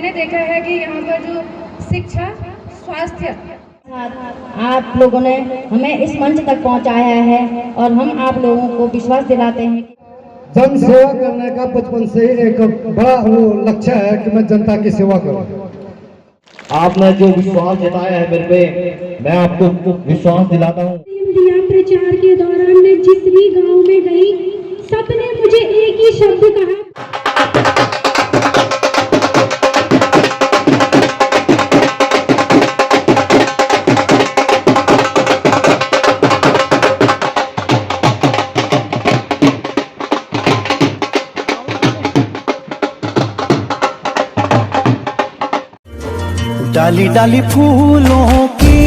मैंने देखा है कि यहाँ पर जो शिक्षा, स्वास्थ्य, आप लोगों ने हमें इस मंच तक पहुंचाया है और हम आप लोगों को विश्वास दिलाते हैं कि जन सेवा करने का बचपन से ही एक बड़ा वो लक्ष्य है कि मैं जनता की सेवा करूं। आपने जो विश्वास जताया है मेरे पे, मैं आपको विश्वास दिलाता हूँ। प्रचार के दौरान मैं जिस भी गांव में गई, सबने मुझे एक ही शब्द कहा, डाली डाली फूलों की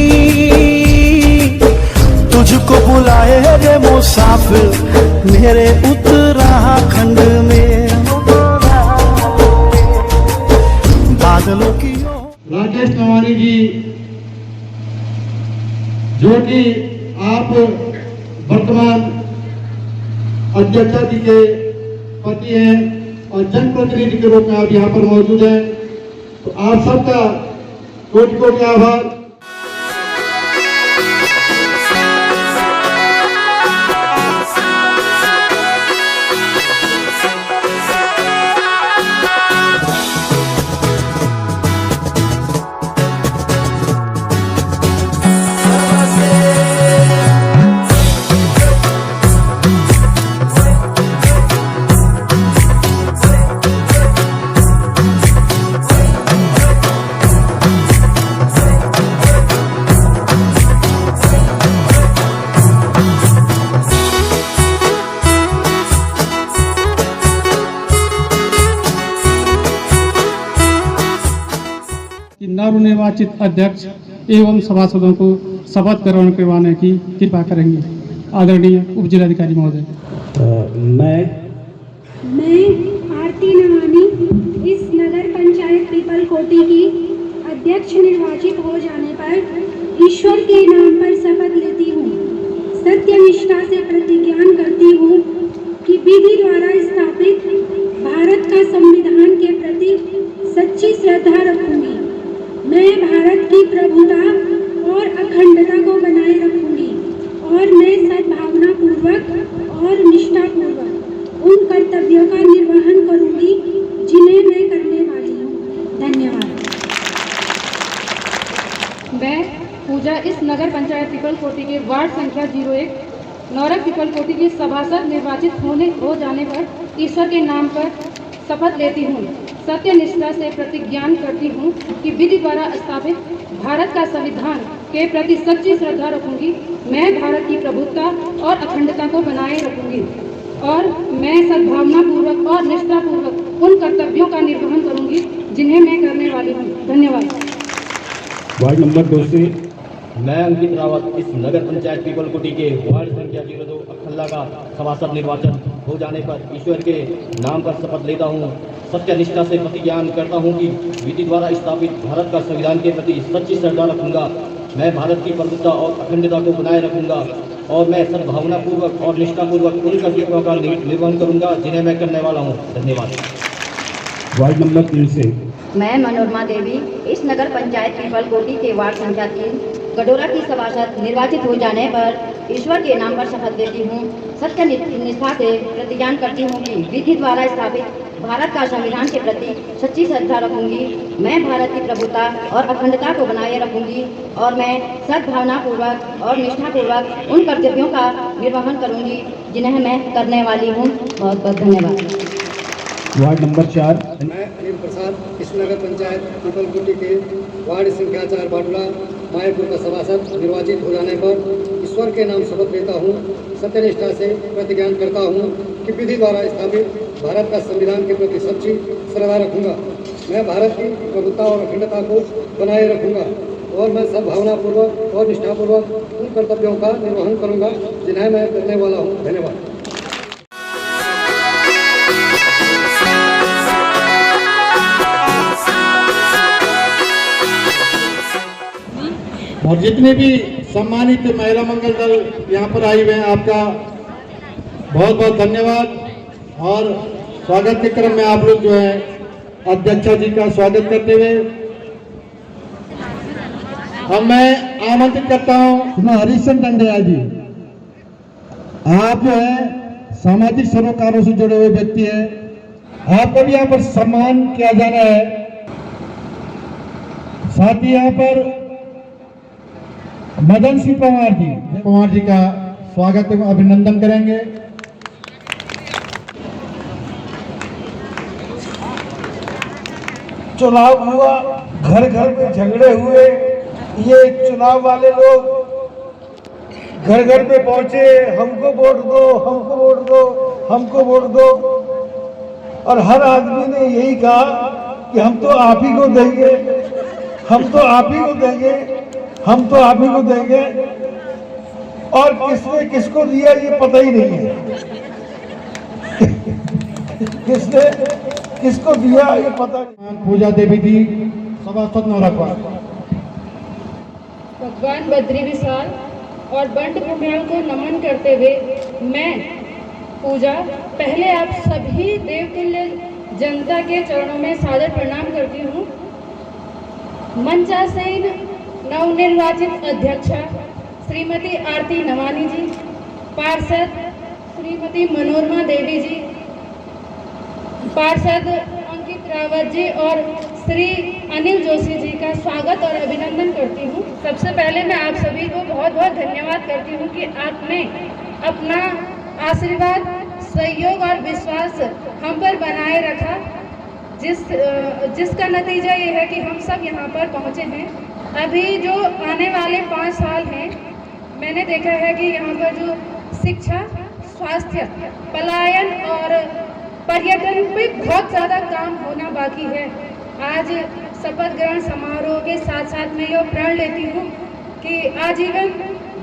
तुझको बुलाए रे मुसाफिर मेरे उत्तराखंड में बादलों की। राकेश नवानी जी, जो कि आप वर्तमान अध्यक्षा जी के पति हैं और जनप्रतिनिधि के रूप में आप यहाँ पर मौजूद हैं, तो आप सबका कोटि कोटि आभार। नवनिर्वाचित अध्यक्ष एवं सभासदों को शपथ करवाने की कृपा करेंगे। आदरणीय उप जिलाधिकारी महोदय। मैं आरती नवानी इस नगर पंचायत पीपल कोटी की अध्यक्ष निर्वाचित हो जाने पर ईश्वर के नाम पर शपथ लेती हूँ, सत्यनिष्ठा से प्रतिज्ञान करती हूँ कि विधि द्वारा स्थापित भारत का संविधान के प्रति सच्ची श्रद्धा रखूंगी। मैं भारत की प्रभुता और अखंडता को बनाए रखूंगी और मैं सद्भावना पूर्वक और निष्ठा पूर्वक उन कर्तव्यों का निर्वहन करूंगी जिन्हें मैं करने वाली हूँ। धन्यवाद। मैं पूजा इस नगर पंचायत पीपल कोटी के वार्ड संख्या 01 नौरक पीपल कोटी की सभासद निर्वाचित हो जाने पर ईश्वर के नाम पर शपथ लेती हूँ, सत्यनिष्ठा से प्रतिज्ञान करती हूँ कि विधि द्वारा स्थापित भारत का संविधान के प्रति सच्ची श्रद्धा रखूंगी। मैं भारत की प्रभुता और अखंडता को बनाए रखूंगी और मैं सद्भावना पूर्वक और निष्ठा पूर्वक उन कर्तव्यों का निर्वहन करूंगी जिन्हें मैं करने वाली हूँ। धन्यवाद। वार्ड नंबर 2 से मैं अंकित रावत इस नगर पंचायत पीपल कोटी के वार्ड संख्या 02 अखल्ला का सभासद निर्वाचन हो जाने पर ईश्वर के नाम पर शपथ लेता हूँ, सत्यनिष्ठा से प्रतिज्ञान करता हूँ कि विधि द्वारा स्थापित भारत का संविधान के प्रति सच्ची श्रद्धा रखूंगा। मैं भारत की प्रभुता और अखंडता को बनाए रखूंगा और मैं सद्भावना पूर्वक और निष्ठा पूर्वक उन कर्तव्यों का निर्वहन करूंगा जिन्हें मैं करने वाला हूँ। धन्यवाद। वार्ड नंबर 3 से मैं मनोरमा देवी इस नगर पंचायत पीपल कोटी के वार्ड संख्या 3 गडोरा की सभासद निर्वाचित हो जाने पर ईश्वर के नाम पर शपथ लेती हूँ, सत्यनिष्ठा से प्रतिज्ञान करती हूँ कि विधि द्वारा स्थापित भारत का संविधान के प्रति सच्ची श्रद्धा रखूंगी। मैं भारत की प्रभुता और अखंडता को बनाए रखूंगी और मैं सद्भावना पूर्वक और निष्ठा पूर्वक उन कर्तव्यों का निर्वहन करूंगी जिन्हें मैं करने वाली हूँ। बहुत बहुत धन्यवाद। वार्ड नंबर 4 मैं अनिल प्रसाद इस नगर पंचायत पीपल कोटी के वार्ड संख्या 4 बाटुला मायापुर का सभासद निर्वाचित हो जाने पर ईश्वर के नाम शपथ लेता हूँ, सत्यनिष्ठा से प्रतिज्ञान करता हूँ कि विधि द्वारा स्थापित भारत का संविधान के प्रति सच्ची श्रद्धा रखूंगा। मैं भारत की प्रभुता और अखंडता को बनाए रखूंगा और मैं सद्भावना पूर्वक और निष्ठापूर्वक उन कर्तव्यों का निर्वहन करूंगा जिन्हें मैं करने वाला हूँ। धन्यवाद। और जितने भी सम्मानित महिला मंगल दल यहाँ पर आई हुए हैं, आपका बहुत बहुत धन्यवाद। और स्वागत के क्रम में आप लोग जो है अध्यक्षा जी का स्वागत करते हुए अब मैं आमंत्रित करता हूं हरीशचंद्र टंडेया जी। आप जो है सामाजिक सरोकारों से जुड़े हुए व्यक्ति हैं, आपको भी यहाँ पर सम्मान किया जाना है। साथ ही यहाँ पर मदन सिंह पवार जी का स्वागत एवं अभिनंदन करेंगे। चुनाव हुआ, घर घर में झगड़े हुए, ये चुनाव वाले लोग घर घर पे पहुंचे, हमको वोट दो, हमको वोट दो, हमको वोट दो, और हर आदमी ने यही कहा कि हम तो आप ही को देंगे, हम तो आप ही को देंगे, हम तो आप ही को देंगे, और किसने किसको दिया ये पता ही नहीं है। किसने किसको दिया ये पता नहीं। पूजा देवी जी सभासद नौरखवा। भगवान बद्री विशाल और बंट भूमियाल को नमन करते हुए मैं पूजा पहले आप सभी देवतुल्य जनता के चरणों में सादर प्रणाम करती हूँ। मंचासीन नवनिर्वाचित अध्यक्षा श्रीमती आरती नवानी जी, पार्षद श्रीमती मनोरमा देवी जी, पार्षद अंकित रावत जी और श्री अनिल जोशी जी का स्वागत और अभिनंदन करती हूँ। सबसे पहले मैं आप सभी को बहुत बहुत धन्यवाद करती हूँ कि आपने अपना आशीर्वाद, सहयोग और विश्वास हम पर बनाए रखा, जिसका नतीजा ये है कि हम सब यहाँ पर पहुँचे हैं। अभी जो आने वाले 5 साल हैं, मैंने देखा है कि यहाँ पर जो शिक्षा, स्वास्थ्य, पलायन और पर्यटन पे बहुत ज़्यादा काम होना बाकी है। आज शपथ ग्रहण समारोह के साथ साथ मैं यह प्रण लेती हूँ कि आजीवन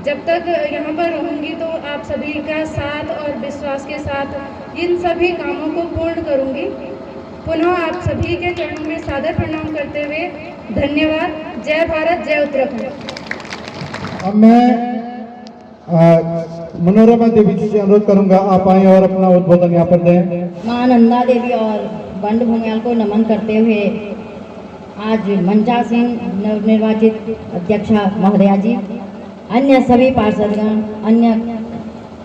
जब तक यहाँ पर रहूँगी तो आप सभी का साथ और विश्वास के साथ इन सभी कामों को पूर्ण करूँगी। पुनः आप सभी के चरणों में सादर प्रणाम करते हुए धन्यवाद। जय भारत, जय उत्तराखंड। अब मैं मनोरमा देवी जी से अनुरोध करूंगा, आप आए और अपना उद्बोधन यहाँ पर दें। मां नंदा देवी और बंड भूमियाल को नमन करते हुए आज मंचा सिंह नवनिर्वाचित अध्यक्षा महोदया जी, अन्य सभी पार्षदगण, अन्य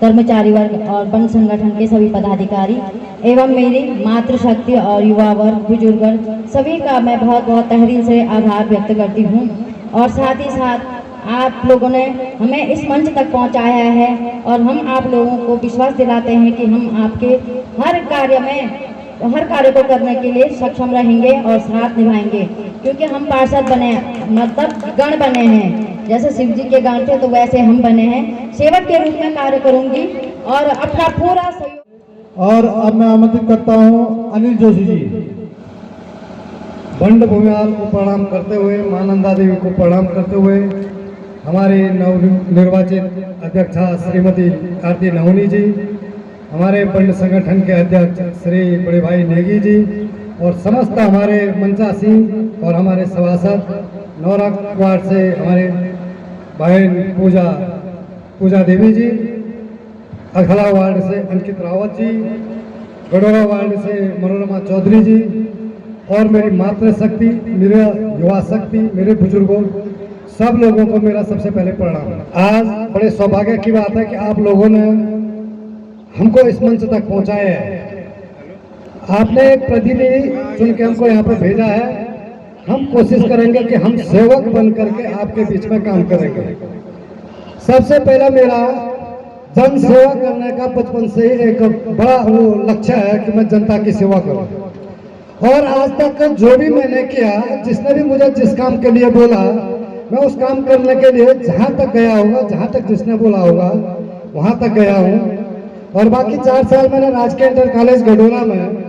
कर्मचारी वर्ग और वन संगठन के सभी पदाधिकारी एवं मेरी मातृशक्ति और युवा वर्ग, बुजुर्ग वर्ग, सभी का मैं बहुत बहुत तहरीर से आभार व्यक्त करती हूँ। और साथ ही साथ आप लोगों ने हमें इस मंच तक पहुंचाया है और हम आप लोगों को विश्वास दिलाते हैं कि हम आपके हर कार्य को करने के लिए सक्षम रहेंगे और साथ निभाएंगे, क्योंकि हम पार्षद बने, मतलब गण बने हैं। जैसे शिव जी के गण थे तो वैसे हम बने हैं। सेवक के रूप में कार्य करूंगी और अपना पूरा सहयोग। और अब मैं आमंत्रित करता हूँ अनिल जोशी जी। बंड भूमियाल को प्रणाम करते हुए, मां नंदा देवी को प्रणाम करते हुए, हमारे नवनिर्वाचित अध्यक्षा श्रीमती आरती नवानी जी, हमारे बंड संगठन के अध्यक्ष श्री बड़े भाई नेगी जी और समस्त हमारे मंचा सिंह और हमारे सभासद नौरख वार्ड से हमारे बहन पूजा देवी जी, अखला वार्ड से अंकित रावत जी, गडोरा वार्ड से मनोरमा चौधरी जी और मेरी मातृशक्ति, मेरा युवा शक्ति, मेरे बुजुर्गों, सब लोगों को मेरा सबसे पहले प्रणाम। आज बड़े सौभाग्य की बात है कि आप लोगों ने हमको इस मंच तक पहुंचाया है। आपने एक प्रतिनिधि चुन के हमको यहाँ पर भेजा है। हम कोशिश करेंगे कि हम सेवक बन करके आपके बीच में काम करेंगे। सबसे पहला मेरा जन सेवा करने का बचपन से ही एक बड़ा वो लक्ष्य है कि मैं जनता की सेवा करूं। और आज तक जो भी मैंने किया, जिसने भी मुझे जिस काम के लिए बोला, मैं उस काम करने के लिए जहां तक गया होगा, जहां तक जिसने बोला होगा वहां तक गया हूं। और बाकी 4 साल मैंने राजकीय इंटर कॉलेज गडोरा में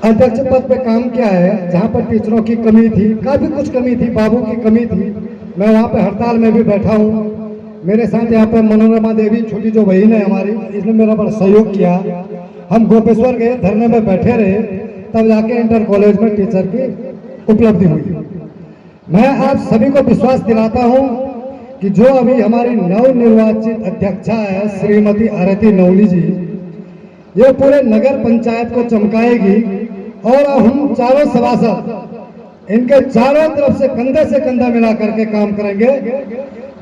अध्यक्ष पद पे काम किया है, जहां पर टीचरों की कमी थी, काफी कुछ कमी थी, बाबू की कमी थी। मैं वहां पे हड़ताल में भी बैठा हूँ। मेरे साथ यहाँ पे मनोरमा देवी, छोटी जो बहन है हमारी, इसने मेरा बड़ा सहयोग किया। हम गोपेश्वर गए, धरने में बैठे रहे, तब जाके इंटर कॉलेज में टीचर की उपलब्धि हुई। मैं आप सभी को विश्वास दिलाता हूं कि जो अभी हमारी नवनिर्वाचित अध्यक्षा है श्रीमती आरती नवानी जी, ये पूरे नगर पंचायत को चमकाएगी और अब हम चारों सभासद इनके चारों तरफ से कंधा मिला करके काम करेंगे।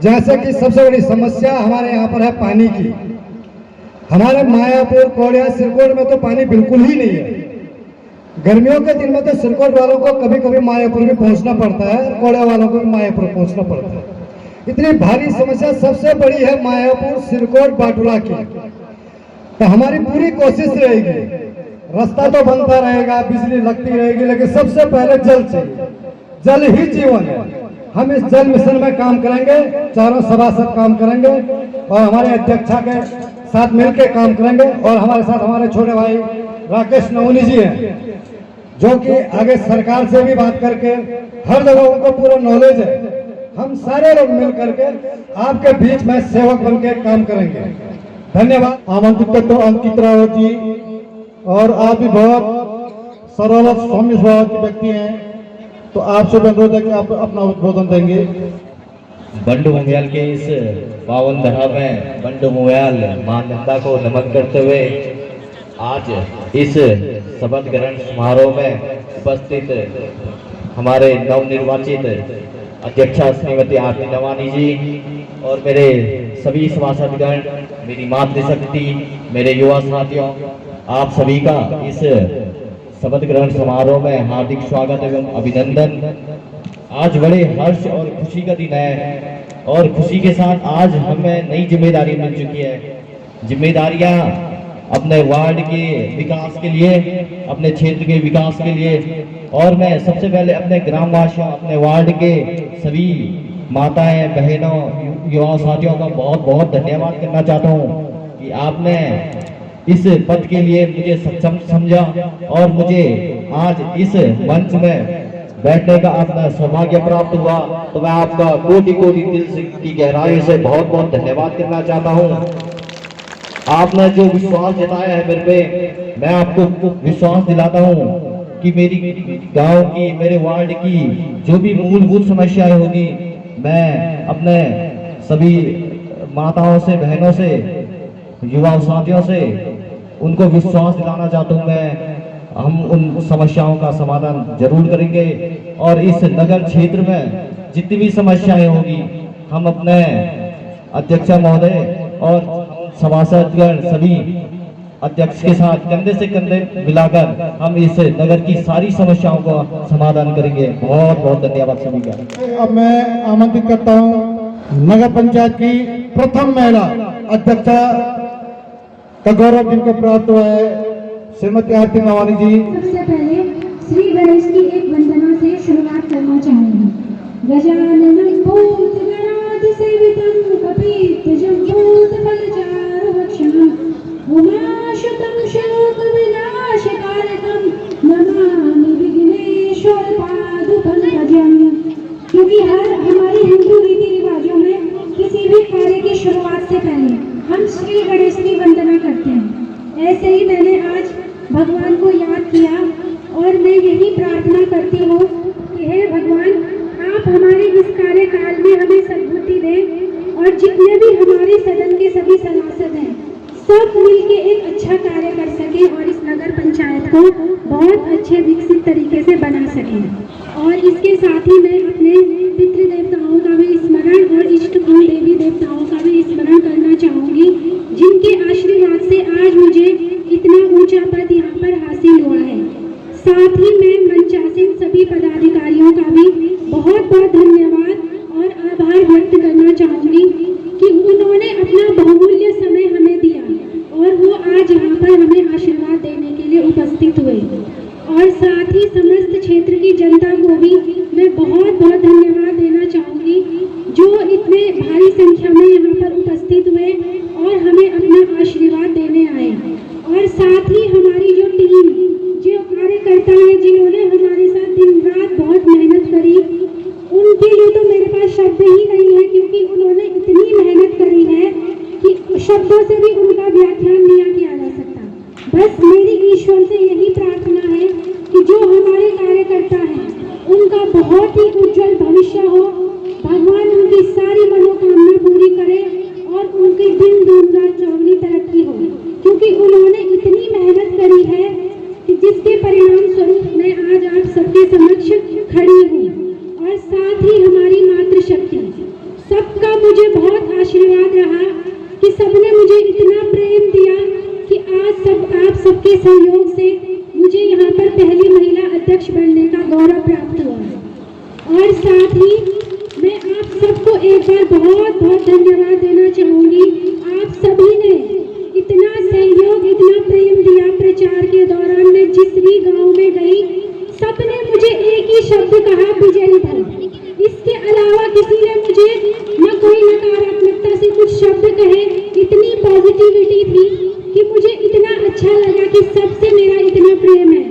जैसे कि सबसे बड़ी समस्या हमारे यहाँ पर है पानी की। हमारे मायापुर, कोड़िया, सिरकोट में तो पानी बिल्कुल ही नहीं है। गर्मियों के दिन में तो सिरकोट वालों को कभी कभी मायापुर भी पहुंचना पड़ता है, कोड़िया वालों को भी मायापुर पहुंचना पड़ता है। इतनी भारी समस्या सबसे बड़ी है मायापुर, सिरकोट, बाटुला की। तो हमारी पूरी कोशिश रहेगी, रास्ता तो बनता रहेगा, बिजली लगती रहेगी, लेकिन सबसे पहले जल चाहिए। जल ही जीवन है। हम इस जल मिशन में काम करेंगे, चारों सभासद काम करेंगे और हमारे अध्यक्षा के साथ मिलकर काम करेंगे। और हमारे साथ हमारे छोटे भाई राकेश नवनी जी हैं, जो कि आगे सरकार से भी बात करके हर जगह उनको पूरा नॉलेज है। हम सारे लोग मिल करके आपके बीच में सेवक बन के काम करेंगे। धन्यवाद। आमंत्रित करता हूं अंकित रावत जी, और आप भी बहुत सरल और सौम्य स्वभाव के व्यक्ति हैं, तो आपसे अनुरोध है कि आप अपना उद्बोधन देंगे। बंडू मुंगयाल के इस पावन धरा में बंडू मुंगयाल मां नंदा को नमन करते हुए आज इस शपथ ग्रहण समारोह में उपस्थित हमारे नवनिर्वाचित अध्यक्षा श्रीमती आरती नवानी जी और मेरे सभी सभासदगण, मेरी मातृशक्ति, मेरे युवा साथियों, आप सभी का इस शपथ ग्रहण समारोह में हार्दिक स्वागत एवं अभिनंदन। आज बड़े हर्ष और खुशी का दिन है और खुशी के साथ आज हमें नई जिम्मेदारी मिल चुकी है। जिम्मेदारियां अपने वार्ड के विकास के लिए, अपने क्षेत्र के विकास के लिए, और मैं सबसे पहले अपने ग्रामवासियों, अपने वार्ड के सभी माताएं, बहनों, युवा साथियों का बहुत बहुत धन्यवाद करना चाहता हूं कि आपने इस पद के लिए मुझे सक्षम समझा और मुझे आज इस मंच में बैठने का अपना सौभाग्य प्राप्त हुआ। तो मैं आपका कोटि कोटि दिल से की गहराई से बहुत बहुत धन्यवाद करना चाहता हूं। आपने जो विश्वास जताया है मेरे पे, मैं आपको विश्वास दिलाता हूं कि मेरी गांव की, मेरे वार्ड की जो भी मूलभूत समस्याएं होगी, मैं अपने सभी माताओं से, बहनों से, युवा साथियों से उनको विश्वास दिलाना चाहता हूं। हम उन समस्याओं का समाधान जरूर करेंगे और इस नगर क्षेत्र में जितनी भी समस्याएं होगी, हम अपने अध्यक्ष महोदय और सभासदगण सभी अध्यक्ष के साथ कंधे से कंधे मिलाकर हम इस नगर की सारी समस्याओं का समाधान करेंगे। बहुत बहुत धन्यवाद सभी का। अब मैं आमंत्रित करता हूं नगर पंचायत की प्रथम महिला अध्यक्षा का गौरव जिनको प्राप्त हुआ है, श्रीमती आरती नवानी जी। सबसे पहले श्री गणेश की एक वंदना से शुरुआत करना चाहूंगी। गजाननं भूतगणाधिसेवितं कपित्थजम्बूतफलचारुभक्षणं उमाशुतं शोकविनाशकारकं नमामि विघ्नेश्वरपादपङ्कजं। क्योंकि हमारे हिंदू रीति रिवाजों में किसी भी कार्य की शुरुआत से पहले हम श्री गणेश की वंदना करते हैं। ऐसे ही मैंने आज भगवान को याद किया और मैं यही प्रार्थना करती हूँ कि हे भगवान, आप हमारे इस कार्यकाल में हमें सद्बुद्धि दें और जितने भी हमारे सदन के सभी सभासद हैं, सब मिलके एक अच्छा कार्य कर सके और इस नगर पंचायत को बहुत अच्छे विकसित तरीके से बना सके। और इसके साथ ही मैं अपने पितृ देवताओं का भी स्मरण और इष्ट कुल देवी देवताओं का भी स्मरण करना चाहूंगी, जिनके आशीर्वाद से आज मुझे इतना ऊंचा पद यहाँ पर हासिल हुआ है। साथ ही मैं मंचासीन सभी पदाधिकारियों का भी बहुत बहुत धन्यवाद और आभार व्यक्त करना चाहूंगी कि उन्होंने अपना बहुमूल्य समय हमें दिया और वो आज यहाँ पर हमें आशीर्वाद देने के लिए उपस्थित हुए। और साथ ही समस्त क्षेत्र की जनता को भी मैं बहुत बहुत धन्यवाद देना चाहूंगी, जो इतने भारी संख्या में यहाँ पर उपस्थित हुए और हमें अपना आशीर्वाद देने आए। और साथ ही हमारी जो टीम, जो कार्यकर्ता हैं, जिन्होंने हमारे साथ दिन रात बहुत मेहनत करी, उनके लिए तो मेरे पास शब्द ही नहीं है, क्योंकि उन्होंने इतनी मेहनत करी है कि शब्दों से भी उनका व्याख्यान नहीं किया जा सकता। बस मेरी ईश्वर से यही प्रार्थना है कि जो हमारे कार्यकर्ता हैं, उनका बहुत ही उज्जवल भविष्य हो, भगवान उनकी सारी मनोकामना पूरी करे और उनके दिन दून रात चौगनी तरक्की हो, क्योंकि उन्होंने इतनी मेहनत करी है कि जिसके परिणाम स्वरूप खड़ी हूँ और साथ ही हमारी मातृशक्ति, सबका मुझे बहुत आशीर्वाद रहा कि सबने मुझे इतना प्रेम दिया कि आज आप सबके सहयोग से मुझे यहाँ पर पहली महिला अध्यक्ष बनने का गौरव प्राप्त हुआ। और साथ ही मैं आप सबको एक बार बहुत बहुत धन्यवाद देना चाहूँगी। आप सभी ने इतना सहयोग, इतना प्रेम दिया। प्रचार के दौरान मैं जिस भी गांव में गई, सबने मुझे एक ही शब्द कहा, विजयी भव। इसके अलावा किसी ने मुझे न कोई नकारात्मकता से कुछ शब्द कहे, इतनी पॉजिटिविटी थी कि मुझे इतना अच्छा लगा कि सबसे मेरा इतना प्रेम है।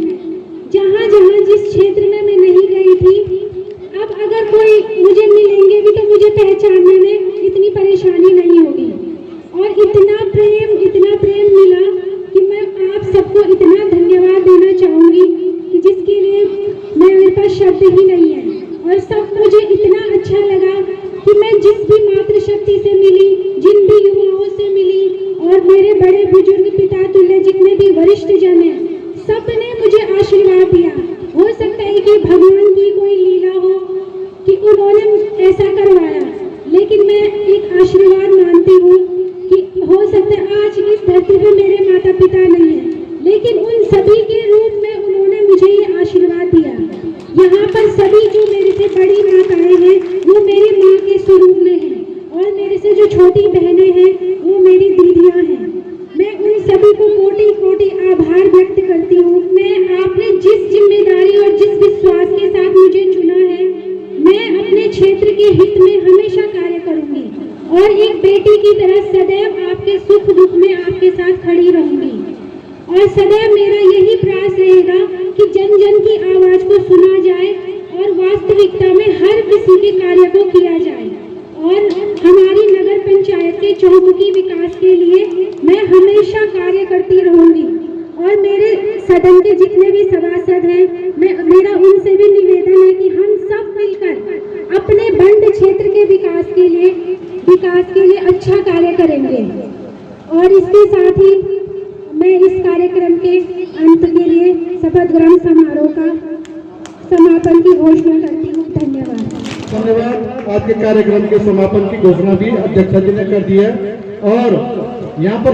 जहाँ जहाँ जिस क्षेत्र में मैं नहीं गई थी, अब अगर कोई मुझे मिलेंगे भी तो मुझे पहचानने में इतनी परेशानी नहीं होगी। और इतना प्रेम मिला कि मैं आप सबको इतना धन्यवाद देना चाहूँगी कि जिसके लिए मेरे पास शब्द ही नहीं है। और सब मुझे इतना अच्छा लगा कि मैं जिस भी मातृशक्ति से मिली, जिन भी युवाओं से मिली और मेरे बड़े बुजुर्ग पिता तुल्य जितने भी वरिष्ठ जन हैं, सबने मुझे आशीर्वाद दिया। हो सकता है कि भगवान की कोई लीला हो कि उन्होंने ऐसा करवाया, लेकिन मैं एक आशीर्वाद मानती हूँ कि हो सकता है आज इस धरती पर मेरे माता पिता नहीं है, लेकिन उन सभी के रूप में उन्होंने मुझे ये आशीर्वाद दिया। यहाँ पर सभी जो मेरे से बड़ी माताएं हैं वो मेरी माँ के स्वरूप में हैं और मेरे से जो छोटी बहनें हैं वो मेरी दीदियाँ हैं। मैं उन सभी को कोटि कोटि आभार व्यक्त करती हूँ। मैं आपने जिस जिम्मेदारी और जिस विश्वास के साथ मुझे चुना है, मैं अपने क्षेत्र के हित में हमेशा कार्य करूँगी और एक बेटी की तरह सदैव आपके सुख दुख में आपके साथ खड़ी रहूंगी। और सदैव मेरा यही प्रयास रहेगा कि जन जन की आवाज को सुना जाए और वास्तविकता में हर किसी के कार्य को किया जाए। और हमारी नगर पंचायत के चहुमुखी विकास के लिए मैं हमेशा कार्य करती रहूंगी। और मेरे सदन के जितने भी सभासद हैं, मेरा उनसे भी निवेदन है कि हम सब मिलकर अपने बंद क्षेत्र के विकास के लिए अच्छा कार्य करेंगे। और इसके साथ ही मैं इस कार्यक्रम के अंत के लिए शपथ ग्रहण समारोह का समापन की घोषणा करती हूँ। धन्यवाद। आज के कार्यक्रम के समापन की घोषणा भी अध्यक्ष जी ने कर दी है। और यहाँ पर